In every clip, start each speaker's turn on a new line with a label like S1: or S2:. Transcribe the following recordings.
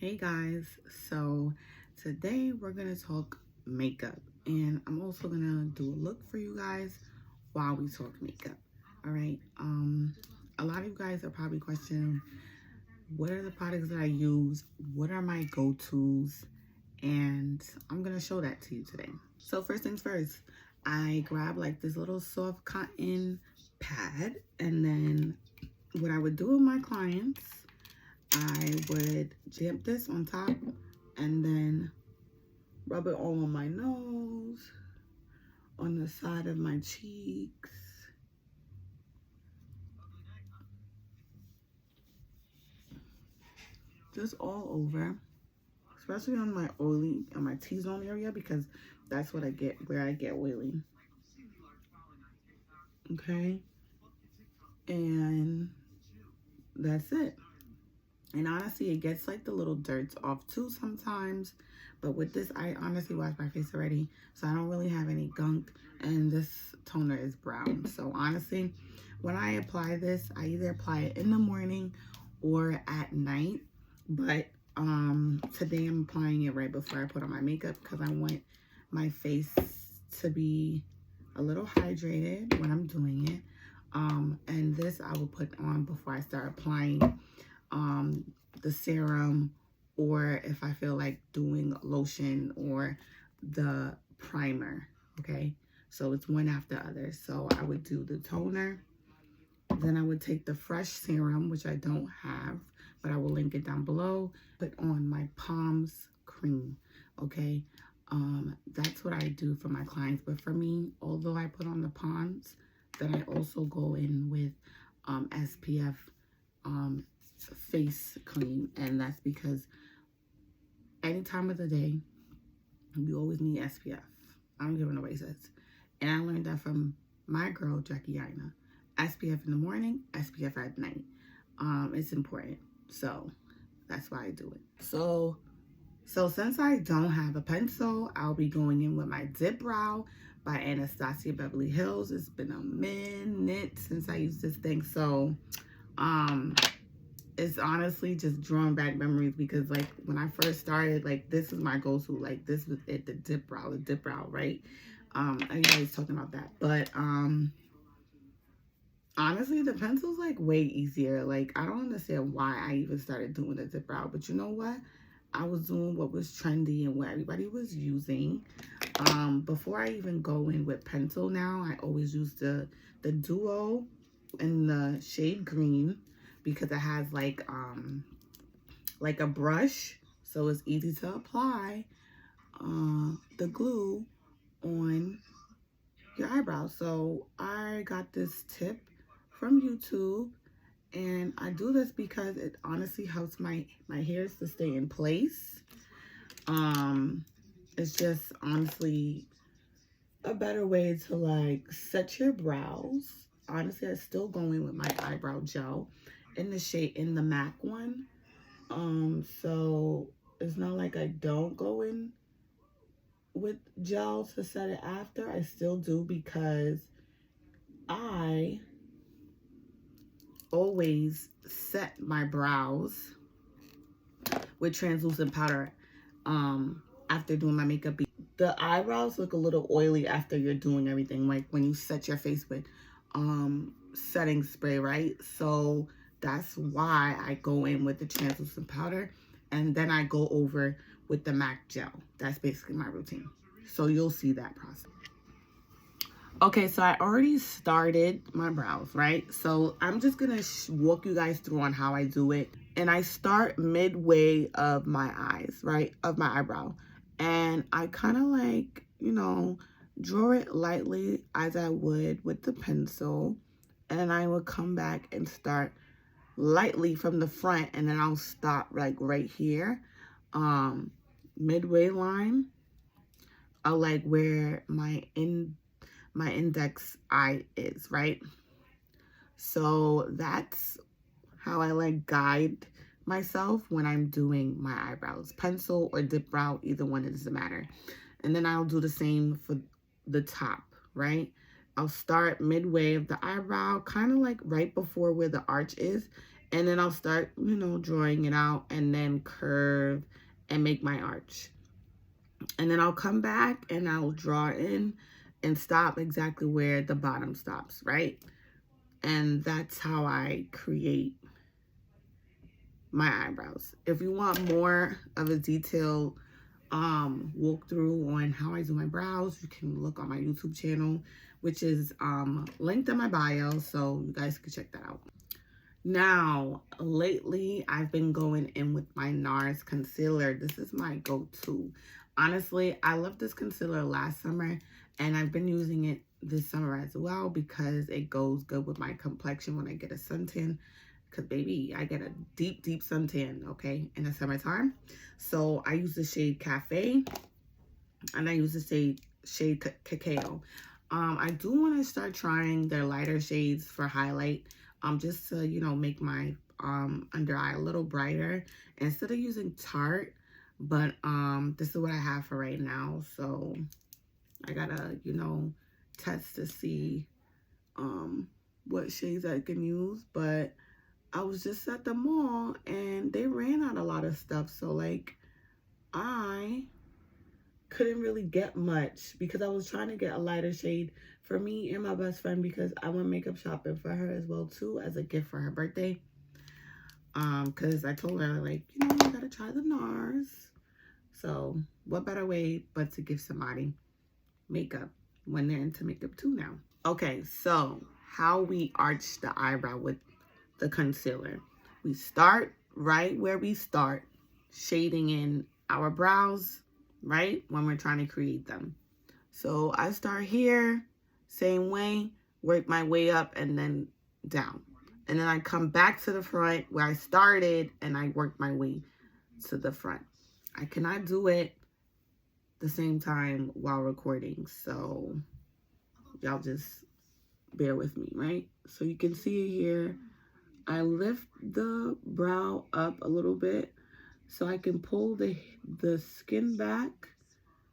S1: Hey guys, so today we're gonna talk makeup, and I'm also gonna do a look for you guys while we talk makeup. All right. A lot of you guys are probably questioning what are the products that I use, what are my go-tos, and I'm gonna show that to you today. So first things first, I grab like this little soft cotton pad, and then what I would do with my clients, I would jam this on top and then rub it all on my nose, on the side of my cheeks, just all over, especially on my T-zone area, because that's what I get, where I get oily. Okay, and that's it. And honestly, it gets like the little dirts off too sometimes. But with this, I honestly washed my face already, so I don't really have any gunk. And this toner is brown. So honestly, when I apply this, I either apply it in the morning or at night. But today I'm applying it right before I put on my makeup because I want my face to be a little hydrated when I'm doing it. And this I will put on before I start applying the serum, or if I feel like doing lotion or the primer. Okay, so it's one after the other. So I would do the toner, then I would take the fresh serum, which I don't have, but I will link it down below, put on my Palms cream. Okay, that's what I do for my clients. But for me, although I put on the Palms, then I also go in with SPF face cream, and that's because any time of the day you always need SPF. I don't give what nobody says. And I learned that from my girl Jackie Aina. SPF in the morning, SPF at night. It's important, so that's why I do it. So since I don't have a pencil, I'll be going in with my Dip Brow by Anastasia Beverly Hills. It's been a minute since I used this thing, so it's honestly just drawing back memories, because like when I first started, like this is my go-to. Like this was it, the dip brow, right? Everybody's talking about that, but honestly, the pencil's like way easier. Like I don't understand why I even started doing the dip brow, but you know what? I was doing what was trendy and what everybody was using. Before I even go in with pencil now, I always use the Duo in the shade green, because it has like a brush, so it's easy to apply the glue on your eyebrows. So I got this tip from YouTube, and I do this because it honestly helps my hairs to stay in place. It's just honestly a better way to like set your brows. Honestly, I still go in with my eyebrow gel in the MAC one. So it's not like I don't go in with gel to set it after. I still do, because I always set my brows with translucent powder after doing my makeup. The eyebrows look a little oily after you're doing everything, like when you set your face with setting spray, right? So that's why I go in with the translucent powder, and then I go over with the MAC gel. That's basically my routine. So you'll see that process. Okay, so I already started my brows, right? So I'm just gonna walk you guys through on how I do it. And I start midway of my eyes, right? Of my eyebrow. And I kind of like, draw it lightly as I would with the pencil. And then I would come back and start lightly from the front, and then I'll stop like right here. Midway line, I like where my index eye is, right? So that's how I like guide myself when I'm doing my eyebrows. Pencil or dip brow, either one, it doesn't matter. And then I'll do the same for the top, right? I'll start midway of the eyebrow, kind of like right before where the arch is, And then I'll start, you know, drawing it out and then curve and make my arch. And then I'll come back and I'll draw in and stop exactly where the bottom stops, right? And that's how I create my eyebrows. If you want more of a detailed walkthrough on how I do my brows, you can look on my YouTube channel, which is linked in my bio, so you guys can check that out. Now, lately, I've been going in with my NARS Concealer. This is my go-to. Honestly, I loved this concealer last summer, and I've been using it this summer as well because it goes good with my complexion when I get a suntan. Because, baby, I get a deep, deep suntan, okay, in the summertime. So, I use the shade Cafe, and I use the shade Cacao. I do want to start trying their lighter shades for highlight. Just to, you know, make my under eye a little brighter instead of using Tarte. But this is what I have for right now, so I gotta, you know, test to see what shades I can use. But I was just at the mall and they ran out a lot of stuff, so like I couldn't really get much because I was trying to get a lighter shade for me and my best friend because I went makeup shopping for her as well too, as a gift for her birthday. Because I told her, like, you know, you gotta try the NARS. So what better way but to give somebody makeup when they're into makeup too now. Okay, so how we arch the eyebrow with the concealer. We start right where we start, shading in our brows, right, when we're trying to create them. So I start here, same way, work my way up and then down. And then I come back to the front where I started and I work my way to the front. I cannot do it the same time while recording, so y'all just bear with me, right? So you can see here, I lift the brow up a little bit so I can pull the skin back.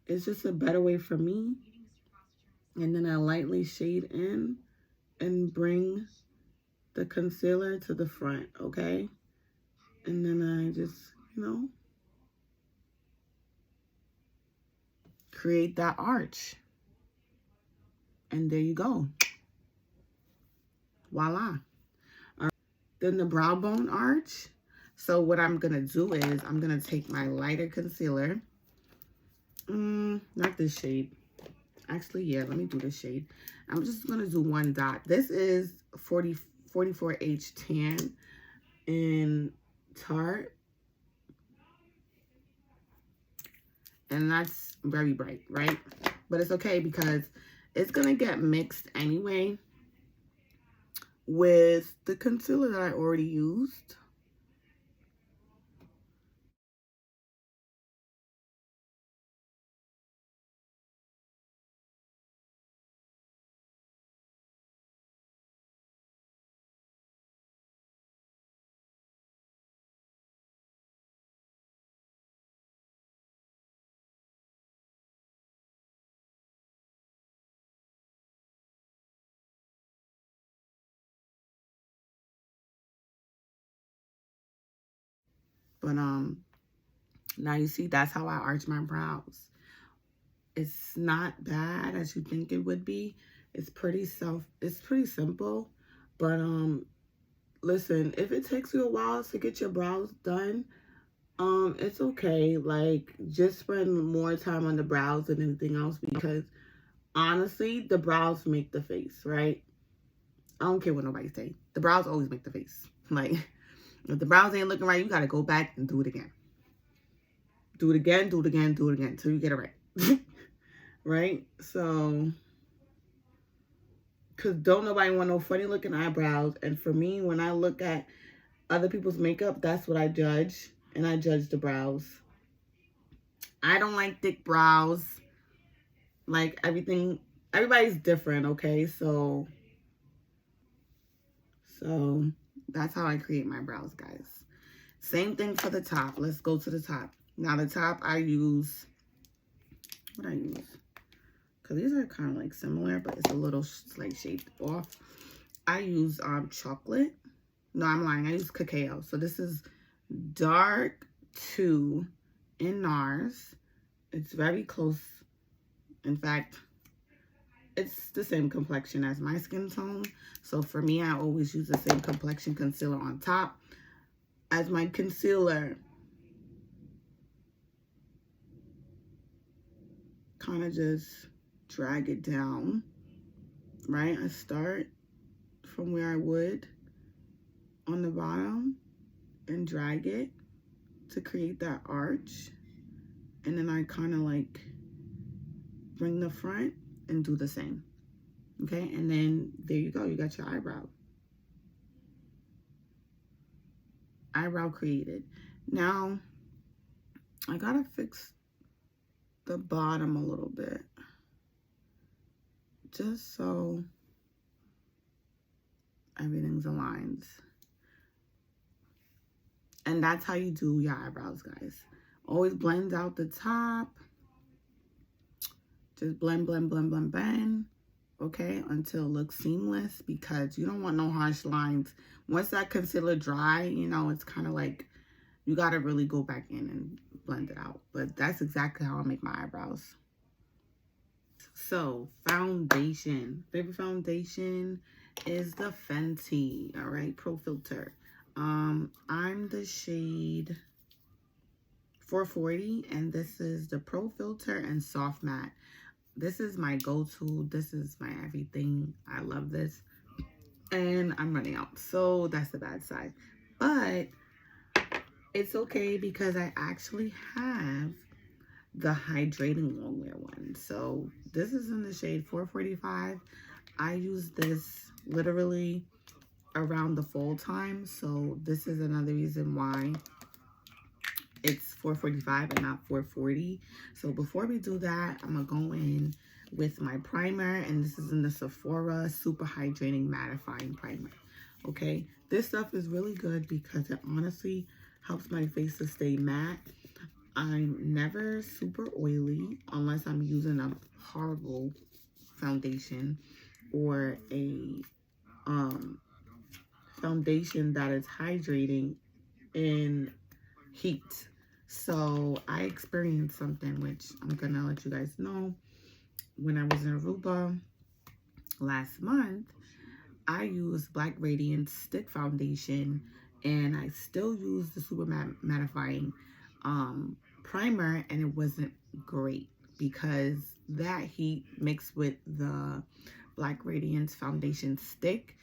S1: It's just a better way for me. And then I lightly shade in and bring the concealer to the front, okay? And then I just, you know, create that arch. And there you go. Voila. All right. Then the brow bone arch. So what I'm going to do is I'm going to take my lighter concealer. Not this shade. Actually, yeah, let me do this shade. I'm just going to do one dot. This is 44H Tan in Tarte. And that's very bright, right? But it's okay because it's going to get mixed anyway with the concealer that I already used. But now you see that's how I arch my brows. It's not bad as you think it would be. It's pretty simple. But listen, if it takes you a while to get your brows done, it's okay. Like, just spend more time on the brows than anything else because honestly, the brows make the face, right? I don't care what nobody say. The brows always make the face. Like, if the brows ain't looking right, you gotta go back and do it again. Do it again, do it again, do it again till you get it right. Right? So, because don't nobody want no funny looking eyebrows. And for me, when I look at other people's makeup, that's what I judge. And I judge the brows. I don't like thick brows. Like, everybody's different, okay? So that's how I create my brows, guys. Same thing for the top. Let's go to the top. Now, the top I use, what I use? Because these are kind of like similar, but it's a little like shaped off. I use chocolate. No, I'm lying. I use Cacao. So this is dark 2 in NARS. It's very close. In fact, it's the same complexion as my skin tone. So for me, I always use the same complexion concealer on top as my concealer. Kind of just drag it down, right? I start from where I would on the bottom and drag it to create that arch. And then I kind of like bring the front and do the same. Okay, and then there you go. You got your eyebrow. Eyebrow created. Now, I gotta fix the bottom a little bit. Just so everything's aligned. And that's how you do your eyebrows, guys. Always blend out the top. Just blend, blend, blend, blend, blend. Okay, until it looks seamless, because you don't want no harsh lines. Once that concealer dry, you know, it's kind of like you got to really go back in and blend it out. But that's exactly how I make my eyebrows. So, foundation. Favorite foundation is the Fenty, all right, Pro Filter. I'm the shade 440, and this is the Pro Filter and Soft Matte. This is my go-to. This is my everything. I love this. And I'm running out, so that's the bad side. But it's okay because I actually have the hydrating longwear one. So this is in the shade 445. I use this literally around the fall time. So this is another reason why it's 445 and not 440. So before we do that, I'm gonna go in with my primer, and this is in the Sephora Super Hydrating Mattifying Primer. Okay, this stuff is really good because it honestly helps my face to stay matte. I'm never super oily unless I'm using a horrible foundation or a foundation that is hydrating in heat. So I experienced something which I'm gonna let you guys know. When I was in Aruba last month, I used Black Radiance Stick Foundation, and I still use the Super Mattifying primer, and it wasn't great because that heat mixed with the Black Radiance Foundation stick,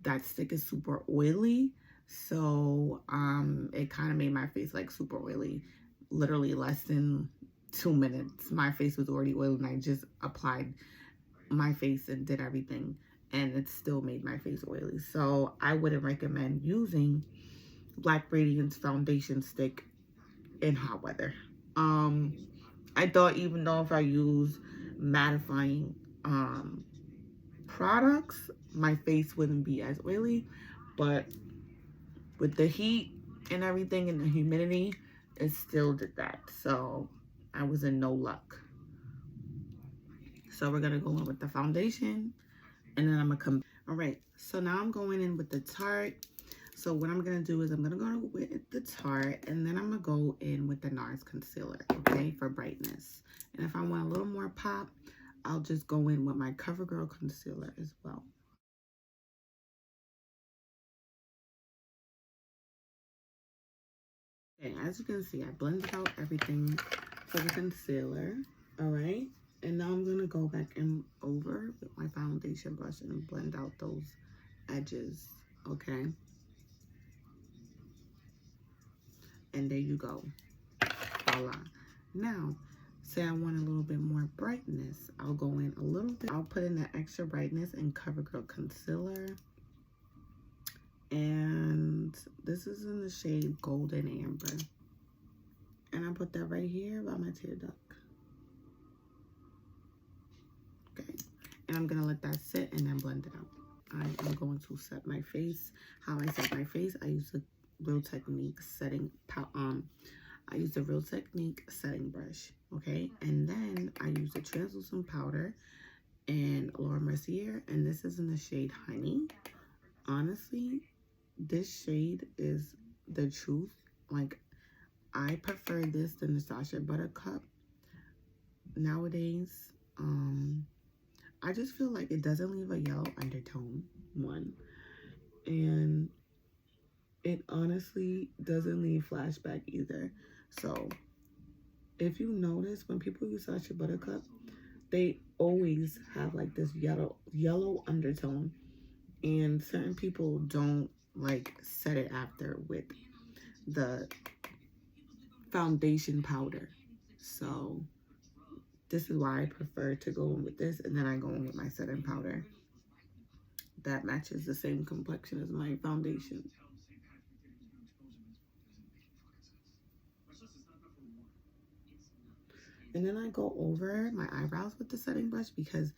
S1: that stick is super oily. So it kind of made my face like super oily. Literally less than 2 minutes, my face was already oily, and I just applied my face and did everything, and it still made my face oily. So I wouldn't recommend using Black Radiance foundation stick in hot weather. I thought even though if I use mattifying products, my face wouldn't be as oily, but with the heat and everything and the humidity, it still did that. So I was in no luck. So we're gonna go in with the foundation, and then I'm gonna come. All right, so now I'm going in with the Tarte. So what I'm gonna do is I'm gonna go with the Tarte, and then I'm gonna go in with the NARS Concealer, okay, for brightness. And if I want a little more pop, I'll just go in with my Covergirl concealer as well. Okay, as you can see, I blended out everything for the concealer, all right? And now I'm gonna go back in over with my foundation brush and blend out those edges, okay? And there you go, voila. Now, say I want a little bit more brightness, I'll go in a little bit. I'll put in that extra brightness in CoverGirl Concealer. And this is in the shade Golden Amber. And I put that right here by my tear duct. Okay, and I'm gonna let that sit and then blend it out. I am going to set my face. How I set my face, I use the Real Technique setting I use the Real Technique setting brush, okay? And then I use the translucent powder and Mercier, and this is in the shade Honey. Honestly, this shade is the truth. Like, I prefer this than the Anastasia Buttercup nowadays. I just feel like it doesn't leave a yellow undertone, one. And it honestly doesn't leave flashback either. So, if you notice, when people use Sacha Buttercup, they always have like this yellow undertone. And certain people don't like set it after with the foundation powder. So this is why I prefer to go in with this, and then I go in with my setting powder that matches the same complexion as my foundation. And then I go over my eyebrows with the setting brush because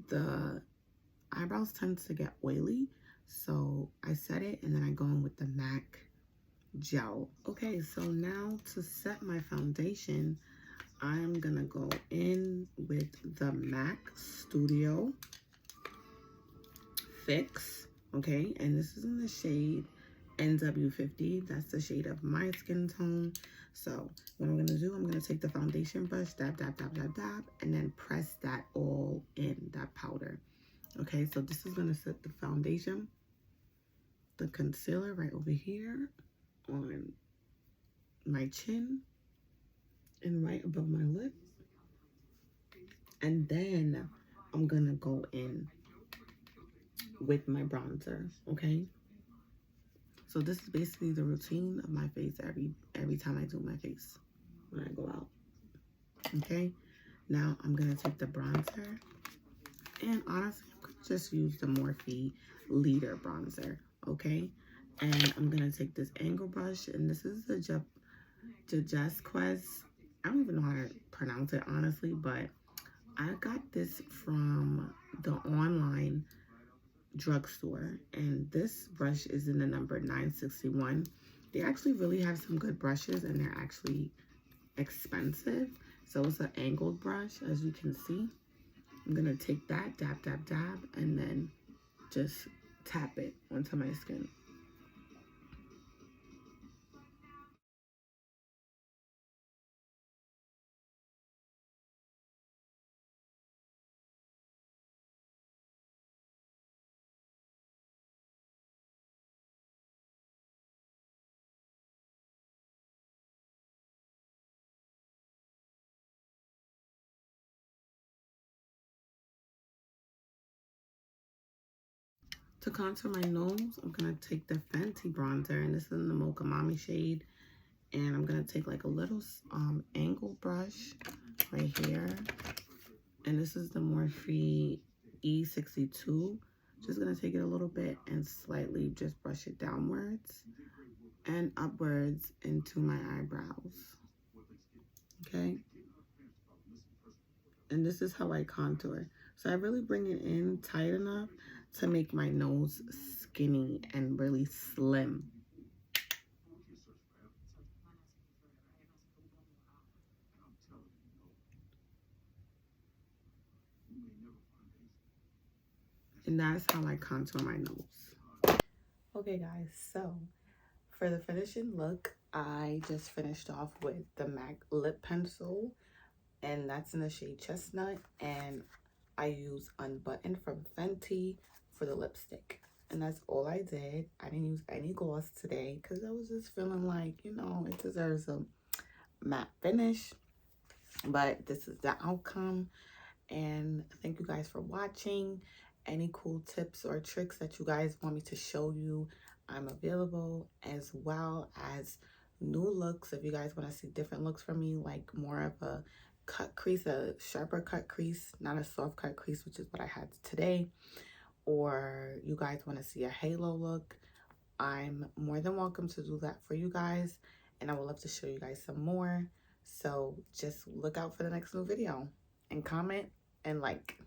S1: the eyebrows tend to get oily. So I set it and then I go in with the MAC gel. Okay, so now to set my foundation, I'm gonna go in with the MAC Studio Fix, okay? And this is in the shade NW50. That's the shade of my skin tone. So what I'm gonna do, I'm gonna take the foundation brush, dab, dab, dab, dab, dab, and then press that all in, that powder. Okay, so this is gonna set the foundation, the concealer right over here on my chin and right above my lip. And then I'm gonna go in with my bronzer, okay? So this is basically the routine of my face every time I do my face when I go out, okay? Now I'm gonna take the bronzer, and honestly, I'm gonna just use the Morphe Leader bronzer, okay? And I'm gonna take this angle brush, and this is the Japonesque. I don't even know how to pronounce it, honestly, but I got this from the online drugstore, and this brush is in the number 961. They actually really have some good brushes, and they're actually expensive. So it's an angled brush, as you can see. I'm gonna take that, dab, dab, dab, and then just tap it onto my skin. To contour my nose, I'm gonna take the Fenty bronzer, and this is in the Mocha Mommy shade. And I'm gonna take like a little angle brush right here. And this is the Morphe E62. Just gonna take it a little bit and slightly just brush it downwards and upwards into my eyebrows, okay? And this is how I contour. So I really bring it in tight enough to make my nose skinny and really slim. And that's how I contour my nose. Okay guys, so for the finishing look, I just finished off with the MAC lip pencil, and that's in the shade Chestnut, and I use Unbuttoned from Fenty for the lipstick. And that's all I did. I didn't use any gloss today because I was just feeling like, you know, it deserves a matte finish. But this is the outcome. And thank you guys for watching. Any cool tips or tricks that you guys want me to show you, I'm available, as well as new looks. If you guys want to see different looks from me, like more of a cut crease, a sharper cut crease, not a soft cut crease, which is what I had today, or you guys want to see a halo look, I'm more than welcome to do that for you guys, and I would love to show you guys some more. So just look out for the next new video, and comment and like.